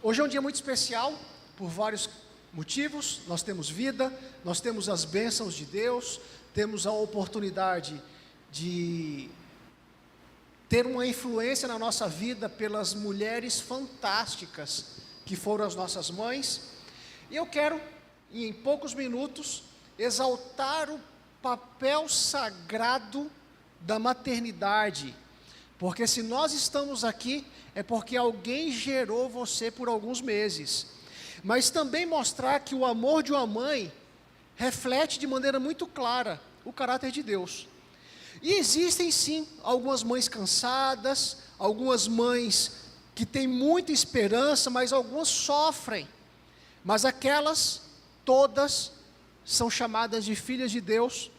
Hoje é um dia muito especial, por vários motivos. Nós temos vida, nós temos as bênçãos de Deus, temos a oportunidade de ter uma influência na nossa vida pelas mulheres fantásticas que foram as nossas mães. E eu quero, em poucos minutos, exaltar o papel sagrado da maternidade, porque se nós estamos aqui, é porque alguém gerou você por alguns meses, mas também mostrar que o amor de uma mãe reflete de maneira muito clara o caráter de Deus. E existem sim algumas mães cansadas, algumas mães que têm muita esperança, mas algumas sofrem, mas aquelas todas são chamadas de filhas de Deus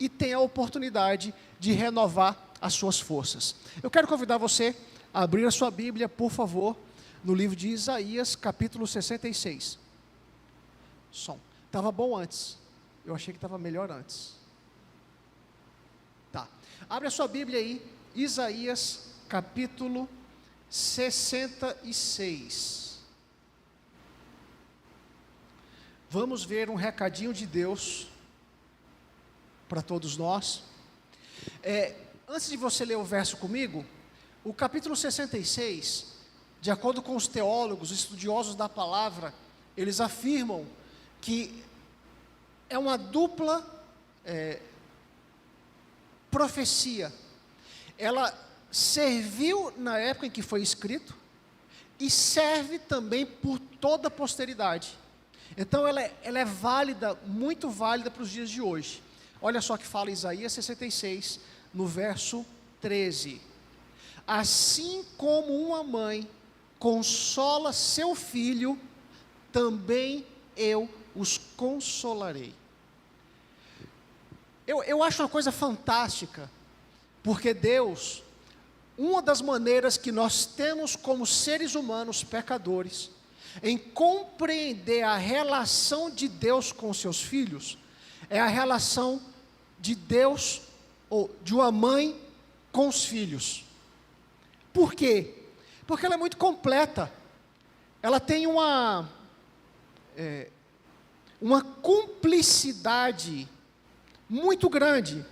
e têm a oportunidade de renovar as suas forças. Eu quero convidar você a abrir a sua Bíblia, por favor, no livro de Isaías, capítulo 66. Som. Estava bom antes. Eu achei que estava melhor antes. Tá. Abre a sua Bíblia aí, Isaías, capítulo 66. Vamos ver um recadinho de Deus para todos nós. Antes de você ler o verso comigo, o capítulo 66, de acordo com os teólogos, estudiosos da palavra, eles afirmam que é uma dupla profecia. Ela serviu na época em que foi escrito e serve também por toda a posteridade. Então ela é válida, muito válida para os dias de hoje. Olha só que fala Isaías 66, no verso 13. Assim como uma mãe consola seu filho, também eu os consolarei. Eu acho uma coisa fantástica, porque Deus, uma das maneiras que nós temos como seres humanos pecadores, em compreender a relação de Deus com seus filhos, é a relação de Deus, ou de uma mãe com os filhos. Por quê? Porque ela é muito completa. Ela tem uma cumplicidade muito grande.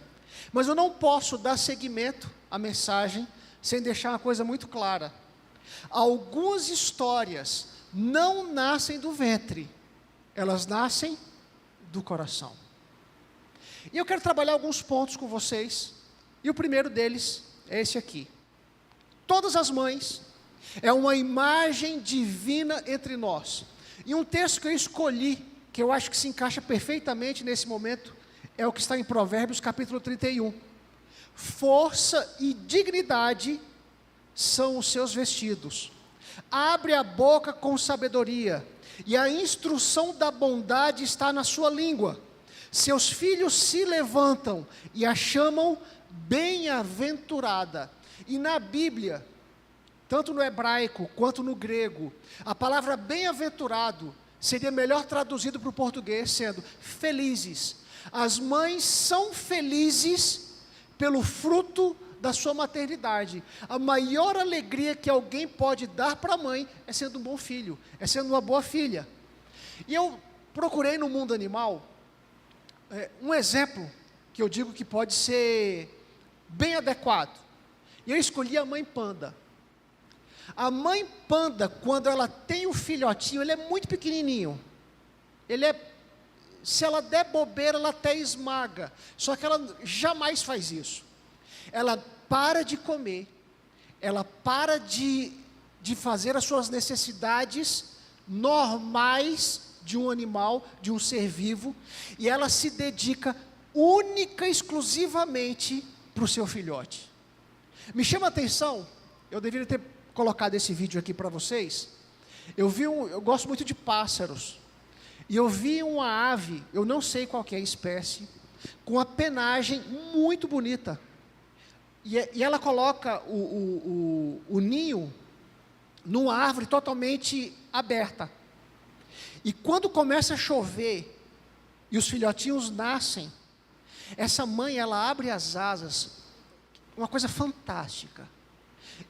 Mas eu não posso dar seguimento à mensagem sem deixar uma coisa muito clara. Algumas histórias não nascem do ventre, elas nascem do coração. E eu quero trabalhar alguns pontos com vocês, e o primeiro deles é esse aqui. Todas as mães é uma imagem divina entre nós. E um texto que eu escolhi, que eu acho que se encaixa perfeitamente nesse momento, é o que está em Provérbios capítulo 31. Força e dignidade são os seus vestidos. Abre a boca com sabedoria, e a instrução da bondade está na sua língua. Seus filhos se levantam e a chamam bem-aventurada. E na Bíblia, tanto no hebraico quanto no grego, a palavra bem-aventurado seria melhor traduzido para o português sendo felizes. As mães são felizes pelo fruto da sua maternidade. A maior alegria que alguém pode dar para a mãe é sendo um bom filho, é sendo uma boa filha. E eu procurei no mundo animal um exemplo que eu digo que pode ser bem adequado. E eu escolhi a mãe panda. A mãe panda, quando ela tem o filhotinho, ele é muito pequenininho. Se ela der bobeira, ela até esmaga. Só que ela jamais faz isso. Ela para de comer, ela para de fazer as suas necessidades normais de um animal, de um ser vivo, e ela se dedica única e exclusivamente para o seu filhote. Me chama a atenção, eu deveria ter colocado esse vídeo aqui para vocês. Eu gosto muito de pássaros, e eu vi uma ave, eu não sei qual que é a espécie, com a penagem muito bonita, e ela coloca o ninho numa árvore totalmente aberta. E quando começa a chover e os filhotinhos nascem, essa mãe, ela abre as asas, uma coisa fantástica.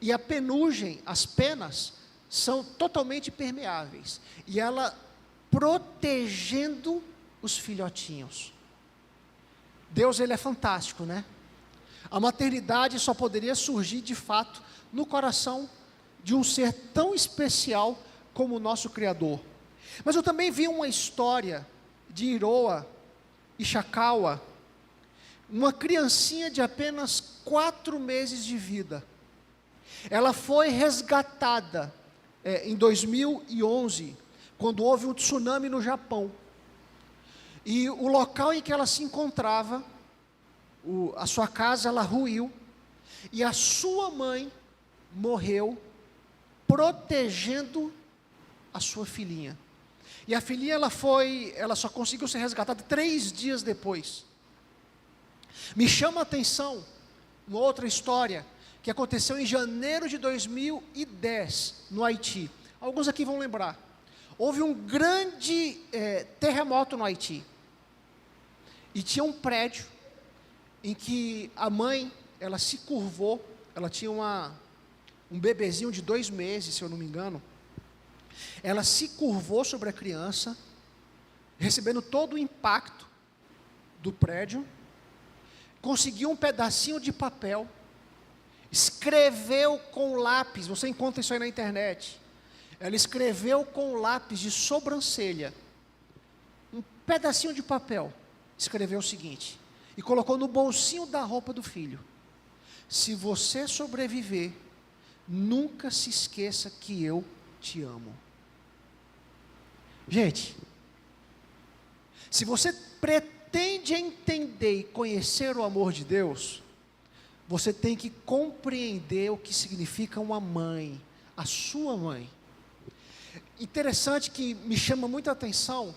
E a penugem, as penas, são totalmente permeáveis. E ela protegendo os filhotinhos. Deus, ele é fantástico, né? A maternidade só poderia surgir de fato no coração de um ser tão especial como o nosso Criador. Mas eu também vi uma história de Iroa e Chakawa, uma criancinha de apenas 4 meses de vida. Ela foi resgatada em 2011, quando houve um tsunami no Japão. E o local em que ela se encontrava, a sua casa, ela ruiu, e a sua mãe morreu protegendo a sua filhinha. E a filhinha, ela só conseguiu ser resgatada 3 dias depois. Me chama a atenção uma outra história que aconteceu em janeiro de 2010, no Haiti. Alguns aqui vão lembrar. Houve um grande terremoto no Haiti. E tinha um prédio em que a mãe, ela se curvou, ela tinha um bebezinho de 2 meses, se eu não me engano. Ela se curvou sobre a criança, recebendo todo o impacto do prédio, conseguiu um pedacinho de papel, escreveu com lápis, você encontra isso aí na internet, ela escreveu com lápis de sobrancelha, um pedacinho de papel, escreveu o seguinte, e colocou no bolsinho da roupa do filho: se você sobreviver, nunca se esqueça que eu te amo. Gente, se você pretende entender e conhecer o amor de Deus, você tem que compreender o que significa uma mãe, a sua mãe. Interessante, que me chama muita atenção,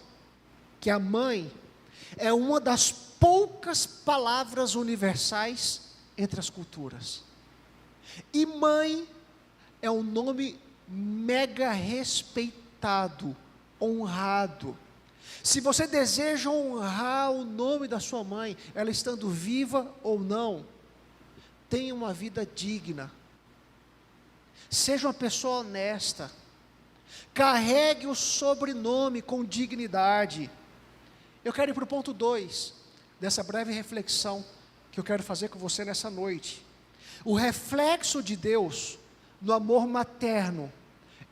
que a mãe é uma das poucas palavras universais entre as culturas. E mãe é um nome mega respeitado, honrado. Se você deseja honrar o nome da sua mãe, ela estando viva ou não, tenha uma vida digna. Seja uma pessoa honesta. Carregue o sobrenome com dignidade. Eu quero ir para o ponto 2, dessa breve reflexão que eu quero fazer com você nessa noite. O reflexo de Deus no amor materno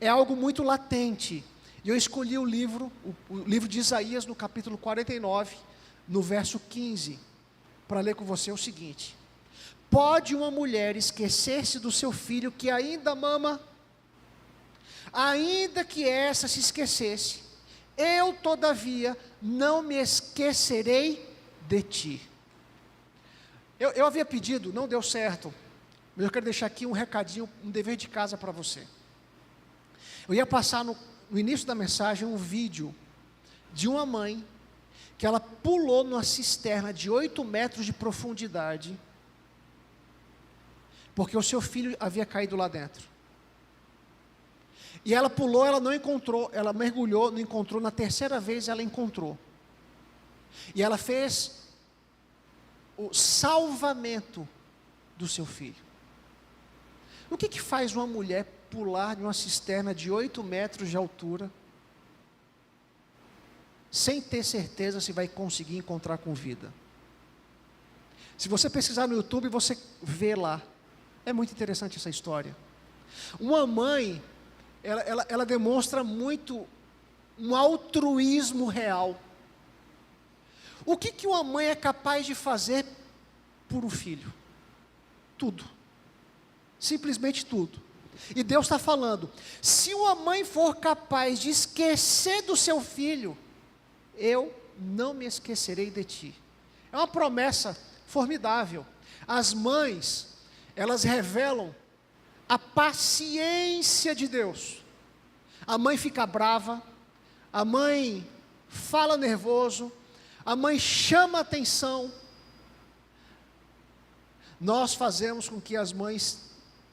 é algo muito latente. E eu escolhi o livro de Isaías, no capítulo 49, no verso 15, para ler com você o seguinte: pode uma mulher esquecer-se do seu filho que ainda mama? Ainda que essa se esquecesse, eu todavia não me esquecerei de ti. Eu havia pedido, não deu certo, mas eu quero deixar aqui um recadinho, um dever de casa para você. Eu ia passar no início da mensagem um vídeo de uma mãe que ela pulou numa cisterna de 8 metros de profundidade, porque o seu filho havia caído lá dentro. E ela pulou, ela não encontrou, ela mergulhou, não encontrou, na 3ª vez ela encontrou. E ela fez o salvamento do seu filho. O que faz uma mulher pular de uma cisterna de 8 metros de altura, sem ter certeza se vai conseguir encontrar com vida? Se você pesquisar no YouTube, você vê lá. É muito interessante essa história. Uma mãe, ela demonstra muito um altruísmo real. O que uma mãe é capaz de fazer por um filho? Tudo. Simplesmente tudo. E Deus está falando: se uma mãe for capaz de esquecer do seu filho, eu não me esquecerei de ti. É uma promessa formidável. As mães, elas revelam a paciência de Deus. A mãe fica brava, a mãe fala nervoso, a mãe chama atenção. Nós fazemos com que as mães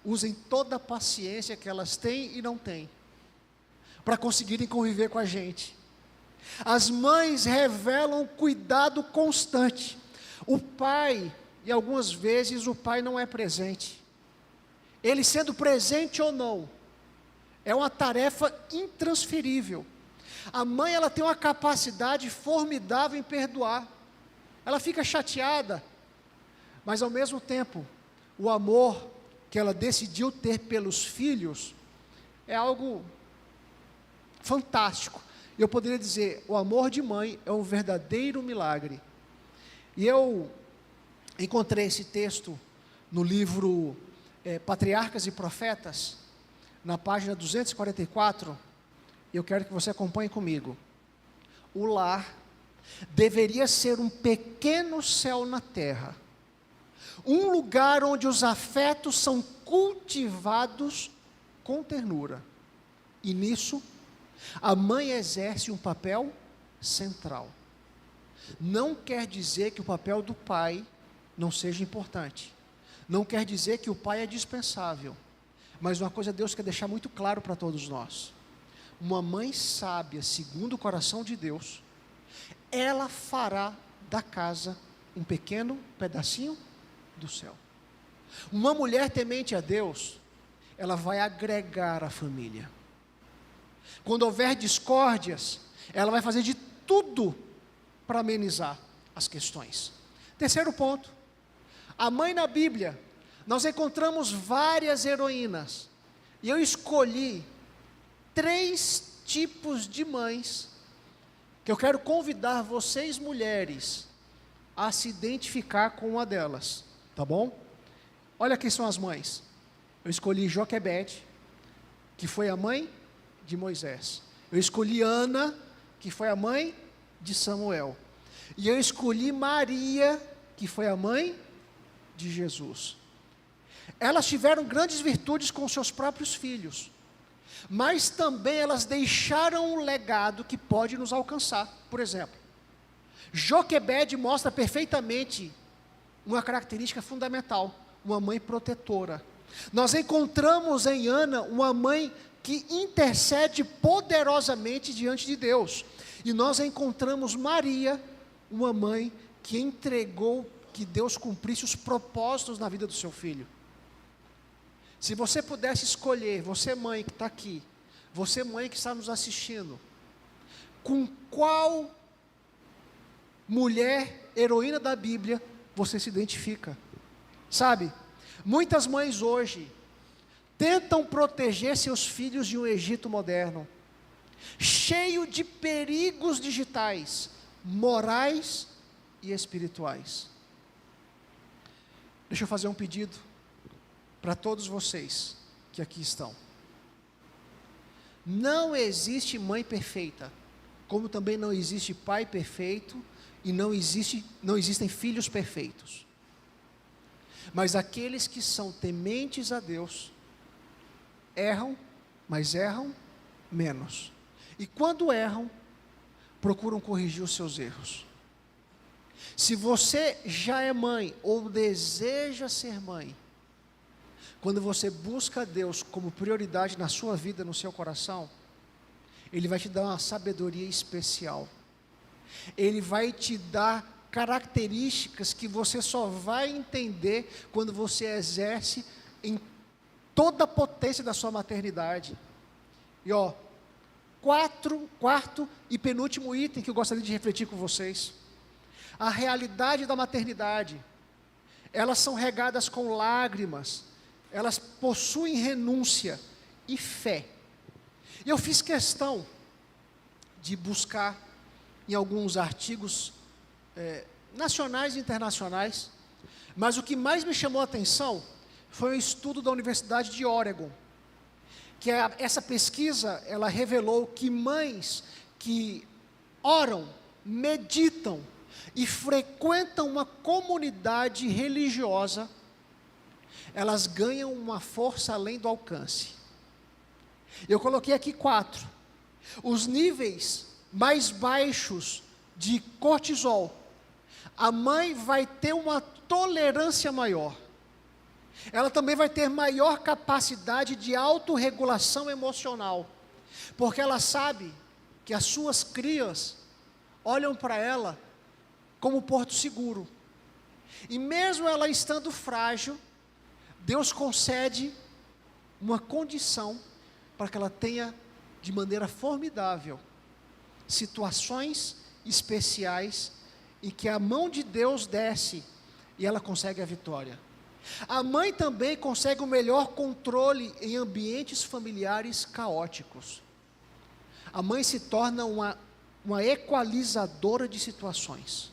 usem toda a paciência que elas têm e não têm, para conseguirem conviver com a gente. As mães revelam cuidado constante. O pai, e algumas vezes o pai não é presente. Ele sendo presente ou não, É uma tarefa intransferível. A mãe, ela tem uma capacidade formidável em perdoar. Ela fica chateada, mas ao mesmo tempo, o amor que ela decidiu ter pelos filhos é algo fantástico. Eu poderia dizer, o amor de mãe é um verdadeiro milagre. E eu encontrei esse texto no livro Patriarcas e Profetas, na página 244, e eu quero que você acompanhe comigo. O lar deveria ser um pequeno céu na terra, um lugar onde os afetos são cultivados com ternura, e nisso, a mãe exerce um papel central. Não quer dizer que o papel do pai não seja importante, não quer dizer que o pai é dispensável, mas uma coisa Deus quer deixar muito claro para todos nós: uma mãe sábia, segundo o coração de Deus, ela fará da casa um pequeno pedacinho do céu. Uma mulher temente a Deus, ela vai agregar a família. Quando houver discórdias, ela vai fazer de tudo para amenizar as questões. Terceiro ponto, a mãe na Bíblia, nós encontramos várias heroínas, e eu escolhi 3 tipos de mães, que eu quero convidar vocês mulheres, a se identificar com uma delas, tá bom? Olha quem são as mães. Eu escolhi Joquebede, que foi a mãe de Moisés. Eu escolhi Ana, que foi a mãe de Samuel. E eu escolhi Maria, que foi a mãe de Jesus. Elas tiveram grandes virtudes com seus próprios filhos, mas também elas deixaram um legado que pode nos alcançar. Por exemplo, Joquebede mostra perfeitamente uma característica fundamental: uma mãe protetora. Nós encontramos em Ana uma mãe que intercede poderosamente diante de Deus. E nós encontramos Maria, uma mãe que entregou que Deus cumprisse os propósitos na vida do seu filho. Se você pudesse escolher, você mãe que está aqui, você mãe que está nos assistindo, com qual mulher heroína da Bíblia você se identifica? Sabe, muitas mães hoje tentam proteger seus filhos de um Egito moderno, cheio de perigos digitais, morais e espirituais. Deixa eu fazer um pedido para todos vocês que aqui estão. Não existe mãe perfeita, como também não existe pai perfeito, e não existem filhos perfeitos. Mas aqueles que são tementes a Deus, erram, mas erram menos. E quando erram, procuram corrigir os seus erros. Se você já é mãe, ou deseja ser mãe, quando você busca Deus como prioridade na sua vida, no seu coração, Ele vai te dar uma sabedoria especial. Ele vai te dar características que você só vai entender quando você exerce em toda a potência da sua maternidade. E quarto e penúltimo item que eu gostaria de refletir com vocês: a realidade da maternidade. Elas são regadas com lágrimas, elas possuem renúncia e fé. E eu fiz questão de buscar em alguns artigos nacionais e internacionais, mas o que mais me chamou a atenção foi um estudo da Universidade de Oregon, que essa pesquisa, ela revelou que mães que oram, meditam e frequentam uma comunidade religiosa, elas ganham uma força além do alcance. Eu coloquei aqui 4. Os níveis mais baixos de cortisol. A mãe vai ter uma tolerância maior. Ela também vai ter maior capacidade de autorregulação emocional, porque ela sabe que as suas crias olham para ela como porto seguro. E mesmo ela estando frágil, Deus concede uma condição para que ela tenha, de maneira formidável, situações especiais em que a mão de Deus desce e ela consegue a vitória. A mãe também consegue o melhor controle em ambientes familiares caóticos. A mãe se torna uma equalizadora de situações.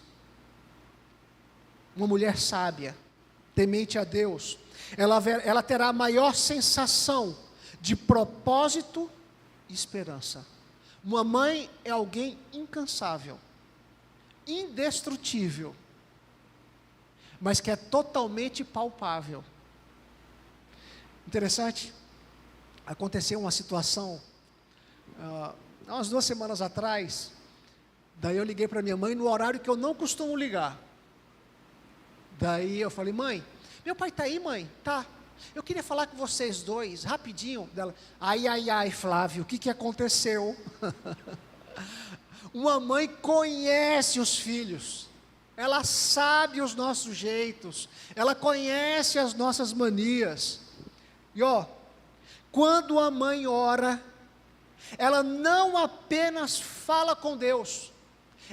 Uma mulher sábia, temente a Deus, ela terá a maior sensação de propósito e esperança. Uma mãe é alguém incansável, indestrutível, mas que é totalmente palpável. Interessante, aconteceu uma situação, há umas 2 semanas atrás, daí eu liguei para minha mãe no horário que eu não costumo ligar. Daí eu falei: mãe, meu pai está aí, mãe? Tá. Eu queria falar com vocês dois, rapidinho. Dela: ai, Flávio, o que aconteceu? Uma mãe conhece os filhos, ela sabe os nossos jeitos, ela conhece as nossas manias. E quando a mãe ora, ela não apenas fala com Deus,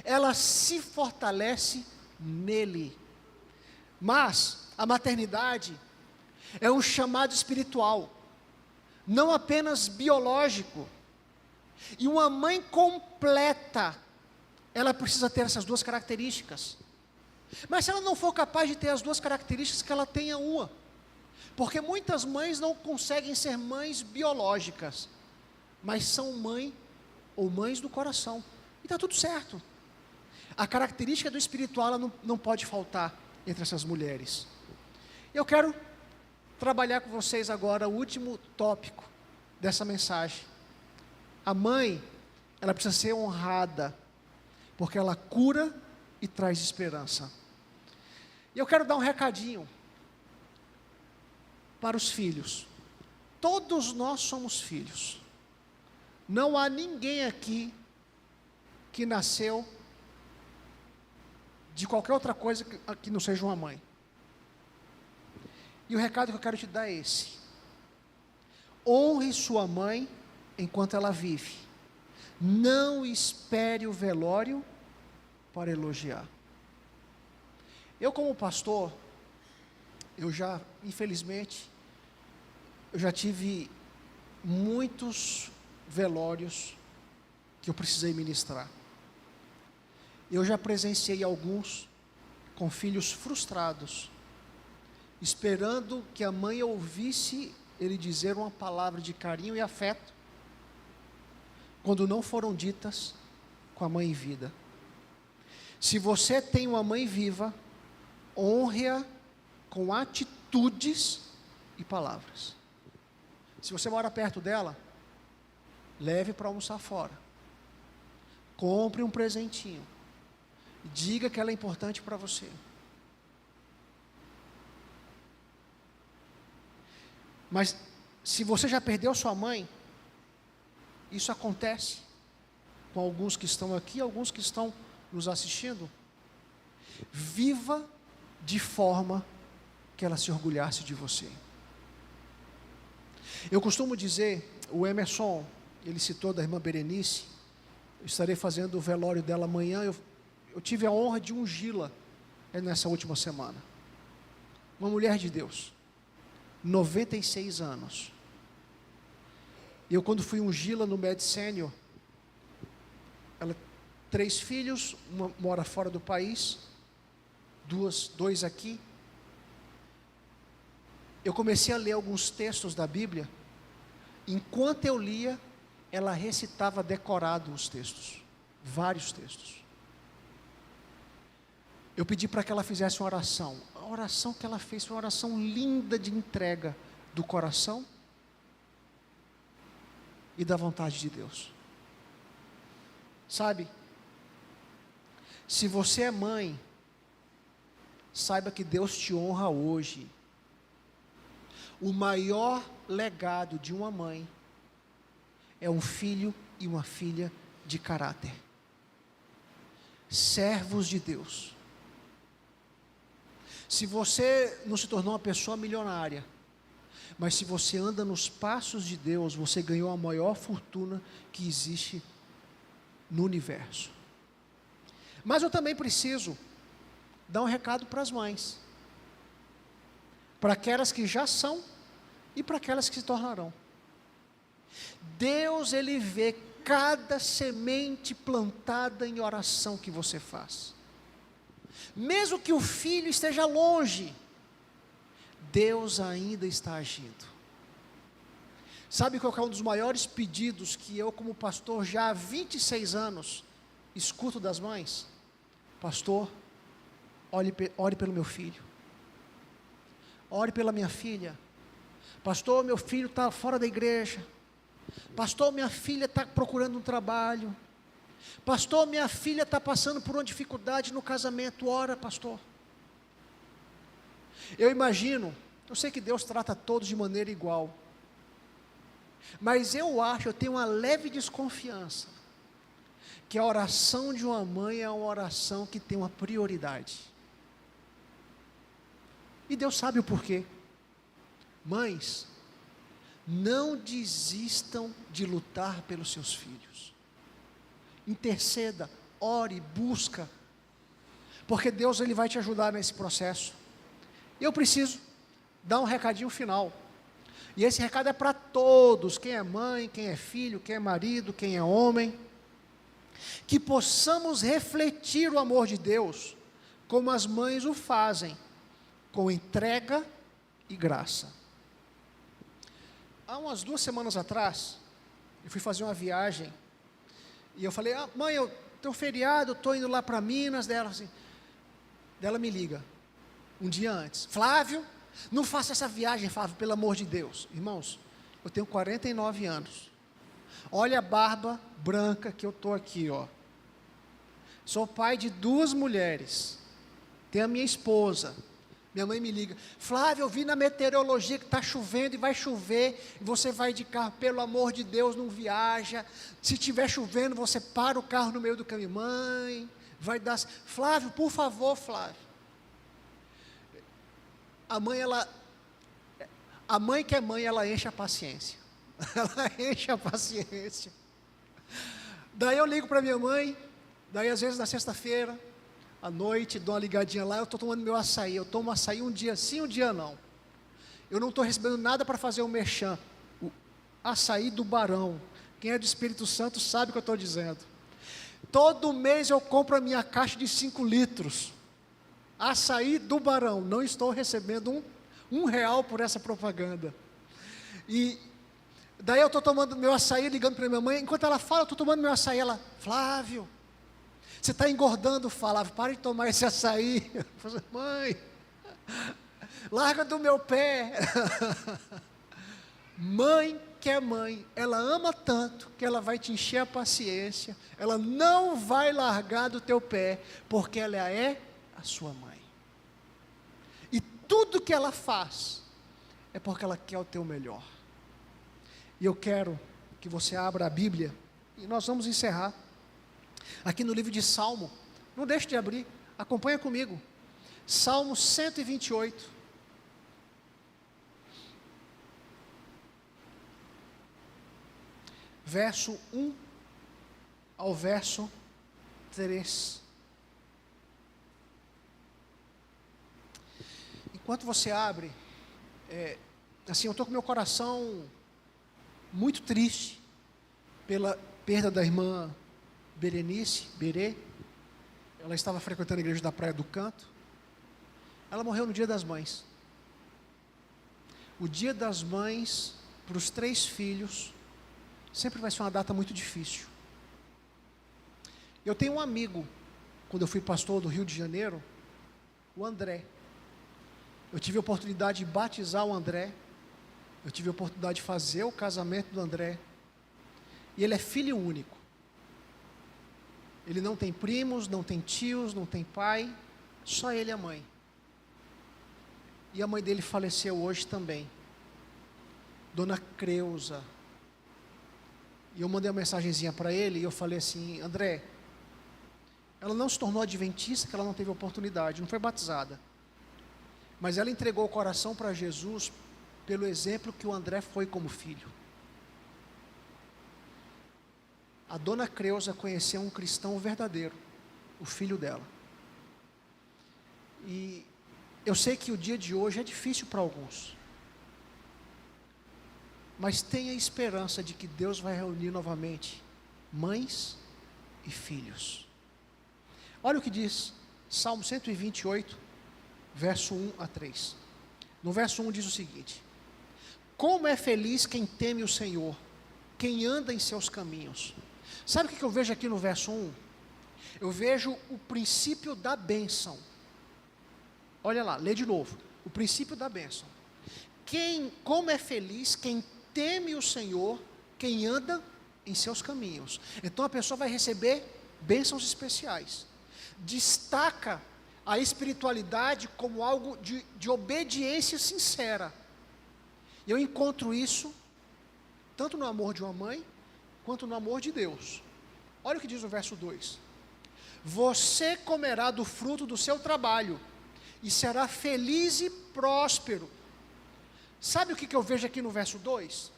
ela se fortalece nele. Mas a maternidade é um chamado espiritual, não apenas biológico. E uma mãe completa, ela precisa ter essas 2 características. Mas se ela não for capaz de ter as 2 características, que ela tenha uma. Porque muitas mães não conseguem ser mães biológicas, mas são mãe ou mães do coração. E está tudo certo. A característica do espiritual, ela não pode faltar entre essas mulheres. Eu quero trabalhar com vocês agora o último tópico dessa mensagem. A mãe, ela precisa ser honrada, porque ela cura e traz esperança. E eu quero dar um recadinho para os filhos. Todos nós somos filhos. Não há ninguém aqui que nasceu de qualquer outra coisa que não seja uma mãe. E o recado que eu quero te dar é esse: honre sua mãe enquanto ela vive. Não espere o velório para elogiar. Eu, como pastor, infelizmente, eu já tive muitos velórios que eu precisei ministrar. Eu já presenciei alguns com filhos frustrados, esperando que a mãe ouvisse ele dizer uma palavra de carinho e afeto, quando não foram ditas com a mãe em vida. Se você tem uma mãe viva, honre-a com atitudes e palavras. Se você mora perto dela, leve para almoçar fora, compre um presentinho, diga que ela é importante para você. Mas se você já perdeu sua mãe, isso acontece com alguns que estão aqui, alguns que estão nos assistindo. Viva de forma que ela se orgulhasse de você. Eu costumo dizer, o Emerson, ele citou da irmã Berenice, eu estarei fazendo o velório dela amanhã. Eu tive a honra de ungí-la nessa última semana. Uma mulher de Deus, 96 anos. Eu, quando fui ungí-la no Med Senior, ela 3 filhos, uma mora fora do país, 2 aqui. Eu comecei a ler alguns textos da Bíblia. Enquanto eu lia, ela recitava decorado os textos, vários textos. Eu pedi para que ela fizesse uma oração. A oração que ela fez foi uma oração linda de entrega do coração e da vontade de Deus. Sabe, se você é mãe, saiba que Deus te honra hoje. O maior legado de uma mãe é um filho e uma filha de caráter, servos de Deus. Se você não se tornou uma pessoa milionária, Mas se você anda nos passos de Deus, você ganhou a maior fortuna que existe no universo. Mas eu também preciso dar um recado para as mães, para aquelas que já são e para aquelas que se tornarão. Deus, Ele vê cada semente plantada em oração que você faz. Mesmo que o filho esteja longe, Deus ainda está agindo. Sabe qual é um dos maiores pedidos que eu, como pastor, já há 26 anos, escuto das mães? Pastor, ore pelo meu filho. Ore pela minha filha. Pastor, meu filho está fora da igreja. Pastor, minha filha está procurando um trabalho. Pastor, minha filha está passando por uma dificuldade no casamento. Ora, pastor. Eu imagino, eu sei que Deus trata todos de maneira igual, mas eu tenho uma leve desconfiança, que a oração de uma mãe é uma oração que tem uma prioridade. E Deus sabe o porquê. Mães, não desistam de lutar pelos seus filhos. Interceda, ore, busca, porque Deus, Ele vai te ajudar nesse processo. Eu preciso dar um recadinho final, e esse recado é para todos, quem é mãe, quem é filho, quem é marido, quem é homem, que possamos refletir o amor de Deus, como as mães o fazem, com entrega e graça. Há umas 2 semanas atrás, eu fui fazer uma viagem, e eu falei, mãe, eu tenho feriado, estou indo lá para Minas. Dela me liga, um dia antes, Flávio, não faça essa viagem, Flávio, pelo amor de Deus. Irmãos, eu tenho 49 anos, olha a barba branca que eu estou aqui, ó. Sou pai de 2 mulheres, tenho a minha esposa. Minha mãe me liga, Flávio, eu vi na meteorologia que está chovendo e vai chover, e você vai de carro, pelo amor de Deus, não viaja, se estiver chovendo, você para o carro no meio do caminho. Mãe, vai dar, Flávio, por favor, Flávio. A mãe que é mãe, ela enche a paciência, ela enche a paciência. Daí eu ligo para minha mãe, daí às vezes na sexta-feira, à noite, dou uma ligadinha lá, eu estou tomando meu açaí, eu tomo açaí um dia sim, um dia não. Eu não estou recebendo nada para fazer o merchan, o açaí do Barão. Quem é do Espírito Santo sabe o que eu estou dizendo. Todo mês eu compro a minha caixa de 5 litros, açaí do Barão. Não estou recebendo um real por essa propaganda. E daí eu estou tomando meu açaí, ligando para minha mãe, enquanto ela fala, eu estou tomando meu açaí, ela, Flávio, você está engordando, Flávio, para de tomar esse açaí. Eu falei, mãe, larga do meu pé. Mãe que é mãe, ela ama tanto que ela vai te encher a paciência, ela não vai largar do teu pé, porque ela é a sua mãe. E tudo que ela faz, é porque ela quer o teu melhor. E eu quero que você abra a Bíblia, e nós vamos encerrar aqui no livro de Salmo. Não deixe de abrir, acompanha comigo. Salmo 128. Verso 1 ao verso 3. Enquanto você abre, assim, eu estou com meu coração muito triste pela perda da irmã Berenice, Berê. Ela estava frequentando a igreja da Praia do Canto. Ela morreu no Dia das Mães. O Dia das Mães, para os 3 filhos, sempre vai ser uma data muito difícil. Eu tenho um amigo, quando eu fui pastor do Rio de Janeiro, o André. Eu tive a oportunidade de batizar o André. Eu tive a oportunidade de fazer o casamento do André. E ele é filho único. Ele não tem primos, não tem tios, não tem pai, só ele e a mãe. E a mãe dele faleceu hoje também, Dona Creuza. E eu mandei uma mensagenzinha para ele, e eu falei assim, André, ela não se tornou adventista, que ela não teve oportunidade, não foi batizada, mas ela entregou o coração para Jesus pelo exemplo que o André foi como filho. A dona Creuza conheceu um cristão verdadeiro, o filho dela. E eu sei que o dia de hoje é difícil para alguns, mas tenha esperança de que Deus vai reunir novamente mães e filhos. Olha o que diz Salmo 128, verso 1 a 3. No verso 1 diz o seguinte: como é feliz quem teme o Senhor, quem anda em seus caminhos. Sabe o que eu vejo aqui no verso 1? Eu vejo o princípio da bênção. Olha lá, lê de novo. O princípio da bênção. Como é feliz quem teme o Senhor, quem anda em seus caminhos. Então a pessoa vai receber bênçãos especiais. Destaca a espiritualidade como algo de obediência sincera. E eu encontro isso tanto no amor de uma mãe, quanto no amor de Deus. Olha o que diz o verso 2: você comerá do fruto do seu trabalho, e será feliz e próspero. Sabe o que eu vejo aqui no verso 2?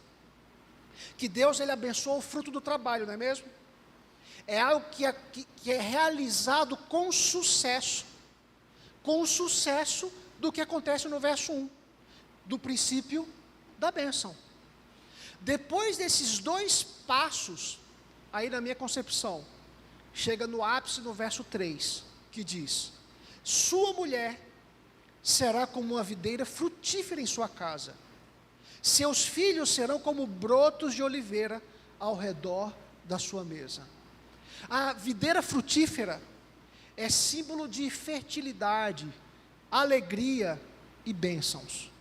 Que Deus, Ele abençoa o fruto do trabalho, não é mesmo? É algo que é realizado com sucesso do que acontece no verso 1, do princípio da bênção. Depois desses dois passos, aí na minha concepção, chega no ápice no verso 3, que diz: sua mulher será como uma videira frutífera em sua casa, seus filhos serão como brotos de oliveira ao redor da sua mesa. A videira frutífera é símbolo de fertilidade, alegria e bênçãos.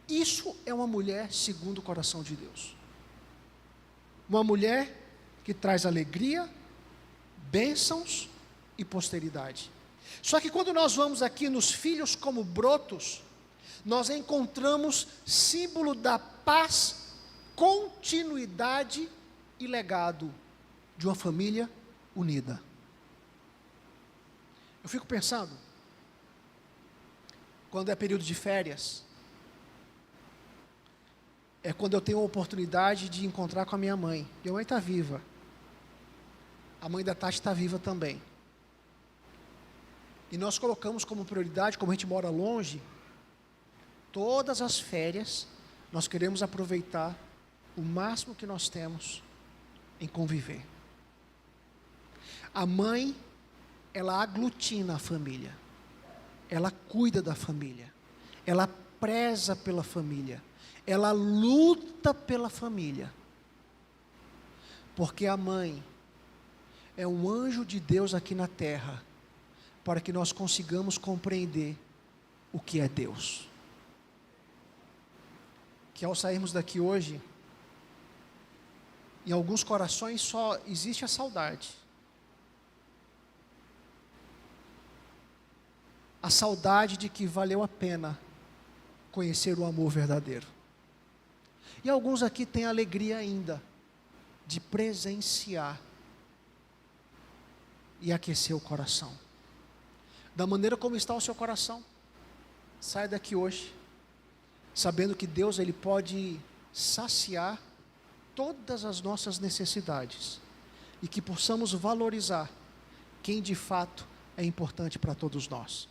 Isso é uma mulher segundo o coração de Deus. Uma mulher que traz alegria, bênçãos e posteridade. Só que quando nós vamos aqui nos filhos como brotos, nós encontramos símbolo da paz, continuidade e legado de uma família unida. Eu fico pensando, quando é período de férias, é quando eu tenho a oportunidade de encontrar com a minha mãe. Minha mãe está viva. A mãe da Tati está viva também. E nós colocamos como prioridade, como a gente mora longe, todas as férias, nós queremos aproveitar o máximo que nós temos em conviver. A mãe, ela aglutina a família. Ela cuida da família. Ela preza pela família. Ela luta pela família. Porque a mãe é um anjo de Deus aqui na terra, para que nós consigamos compreender o que é Deus. Que ao sairmos daqui hoje, em alguns corações só existe a saudade. A saudade de que valeu a pena conhecer o amor verdadeiro. E alguns aqui têm alegria ainda de presenciar e aquecer o coração. Da maneira como está o seu coração, sai daqui hoje, sabendo que Deus, Ele pode saciar todas as nossas necessidades, e que possamos valorizar quem de fato é importante para todos nós.